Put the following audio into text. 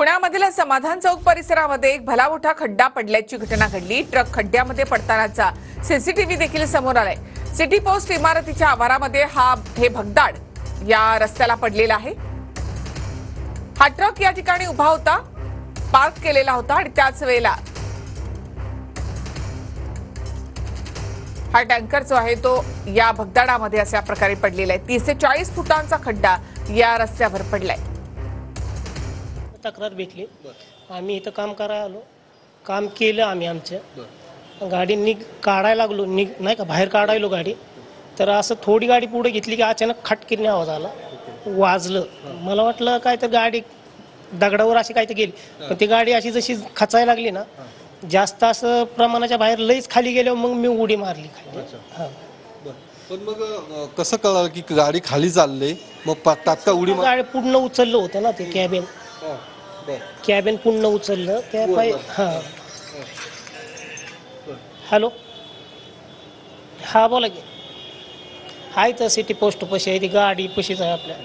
पुण्यामधील समाधान चौक परिसरामध्ये एक भला मोठा खड्डा पडल्याची घटना घडली। ट्रक खड्ड्यामध्ये पडतानाचा सीसीटीव्ही देखील समोर आलाय। सिटी पोस्ट इमारतीच्या आवारामध्ये हे भगदाड या रस्त्याला पडलेला आहे। हा ट्रक या ठिकाणी उभा होता, पार्क केलेला होता आणि त्याच वेळेला हा टँकर जो आहे तो या भगदाडामध्ये अशा प्रकारे पडलेला आहे। 30 ते 40 फुटांचा खड्डा या रस्त्यावर पडलाय। तक्रार भेटली, आम्ही इथं काम करायला आलो, काम केलं आम्ही आमचं गाडी काढायला लागलो, नाही का बाहेर काढायलो गाडी, तर असं थोडी गाडी पुढे घेतली की अचानक खटकीने आवाज आला, वाजलं। मला वाटलं काय तर गाडी दगडावर अशी काय तर गेली, पण ती गाडी अशी जशी खचायला लागली ना, जास्त असं प्रमाणाच्या बाहेर लईच खाली गेल्यावर मग मी उडी मारली खाली। पण मग कसं कळलं की गाडी खाली चालली? मग तात्काळ उडी गाडी पूर्ण उचललं होतं ना, ते कॅबिन पूर्ण उचललं त्या पाय। हॅलो, हा बोला की। आहे तर सिटी पोस्ट पशी आहे, ती गाडी पशीच आहे आपल्या।